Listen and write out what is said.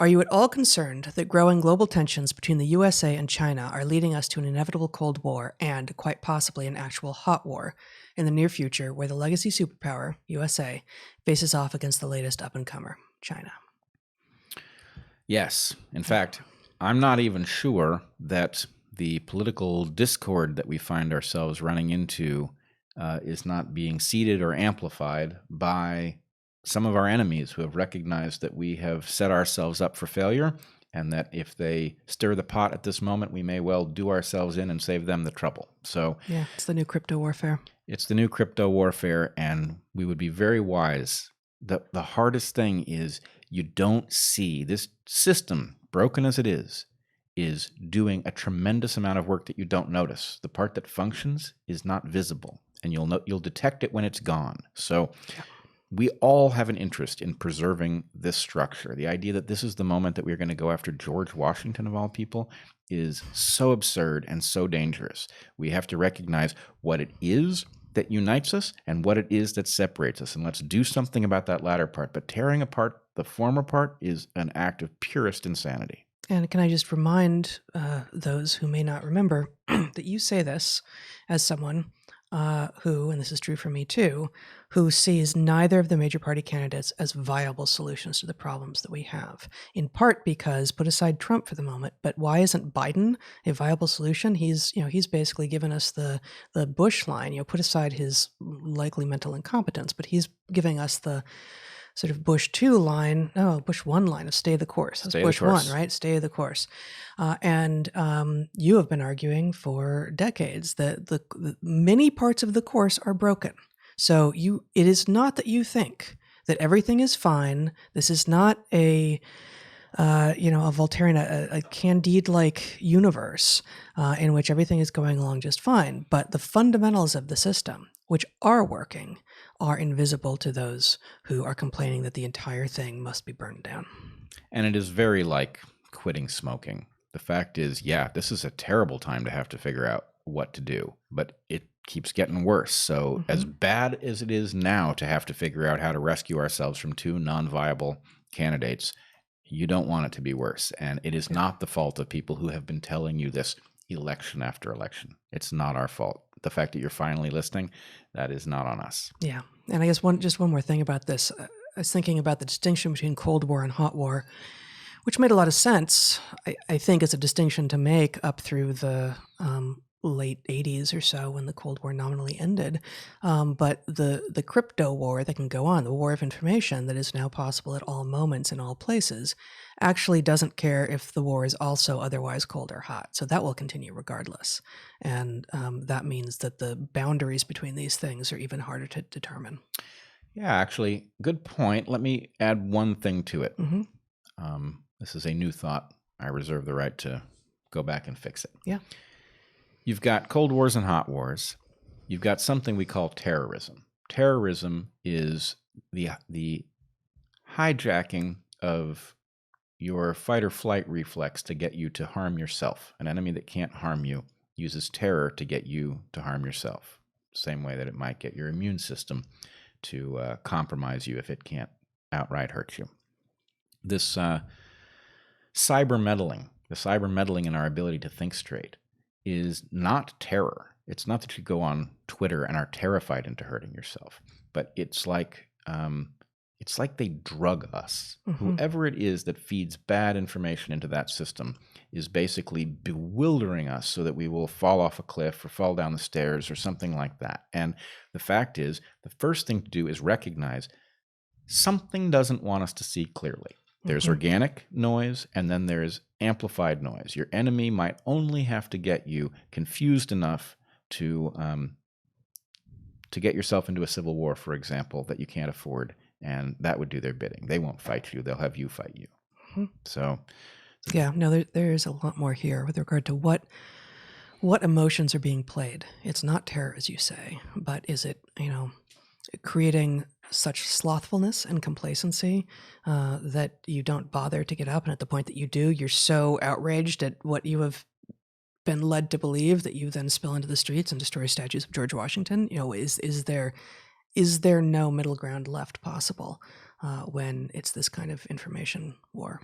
Are you at all concerned that growing global tensions between the USA and China are leading us to an inevitable Cold War and, quite possibly, an actual hot war in the near future where the legacy superpower, USA, faces off against the latest up-and-comer, China? Yes. In fact, I'm not even sure that the political discord that we find ourselves running into is not being seeded or amplified by some of our enemies who have recognized that we have set ourselves up for failure, and that if they stir the pot at this moment, we may well do ourselves in and save them the trouble. So yeah, it's the new crypto warfare. It's the new crypto warfare, and we would be very wise. The hardest thing is you don't see this system, broken as it is doing a tremendous amount of work that you don't notice. The part that functions is not visible, and you'll detect it when it's gone. So we all have an interest in preserving this structure. The idea that this is the moment that we're going to go after George Washington, of all people, is so absurd and so dangerous. We have to recognize what it is that unites us and what it is that separates us. And let's do something about that latter part. But tearing apart the former part is an act of purest insanity. And can I just remind those who may not remember that you say this as someone who, and this is true for me too, who sees neither of the major party candidates as viable solutions to the problems that we have. In part because, put aside Trump for the moment, but why isn't Biden a viable solution? He's basically given us the Bush line, put aside his likely mental incompetence, but he's giving us the sort of Bush 2 line, Bush 1 line of stay the course. That's Bush 1, right? Stay the course. And you have been arguing for decades that the many parts of the course are broken. So it is not that you think that everything is fine. This is not a Voltairean, a Candide-like universe in which everything is going along just fine. But the fundamentals of the system, which are working, are invisible to those who are complaining that the entire thing must be burned down. And it is very like quitting smoking. The fact is, this is a terrible time to have to figure out what to do, but it keeps getting worse. So as bad as it is now to have to figure out how to rescue ourselves from two non-viable candidates, you don't want it to be worse. And it is not the fault of people who have been telling you this election after election. It's not our fault. The fact that you're finally listening, that is not on us. Yeah. And I guess one more thing about this. I was thinking about the distinction between Cold War and Hot War, which made a lot of sense, I think, as a distinction to make up through the late 80s or so when the Cold War nominally ended. But the crypto war that can go on, the war of information that is now possible at all moments in all places, actually doesn't care if the war is also otherwise cold or hot. So that will continue regardless. And that means that the boundaries between these things are even harder to determine. Yeah, actually, good point. Let me add one thing to it. This is a new thought. I reserve the right to go back and fix it. Yeah. You've got Cold Wars and Hot Wars. You've got something we call terrorism. Terrorism is the hijacking of your fight or flight reflex to get you to harm yourself. An enemy that can't harm you uses terror to get you to harm yourself. Same way that it might get your immune system to compromise you if it can't outright hurt you. This cyber meddling in our ability to think straight is not terror. It's not that you go on Twitter and are terrified into hurting yourself, but it's like they drug us. Whoever it is that feeds bad information into that system is basically bewildering us so that we will fall off a cliff or fall down the stairs or something like that. And the fact is, the first thing to do is recognize something doesn't want us to see clearly. There's organic noise, and then there's amplified noise. Your enemy might only have to get you confused enough to get yourself into a civil war, for example, that you can't afford, and that would do their bidding. They won't fight you. They'll have you fight you. So there is a lot more here with regard to what emotions are being played. It's not terror, as you say, but is it, creating such slothfulness and complacency that you don't bother to get up, and at the point that you do, you're so outraged at what you have been led to believe that you then spill into the streets and destroy statues of George Washington. Is there no middle ground left possible when it's this kind of information war?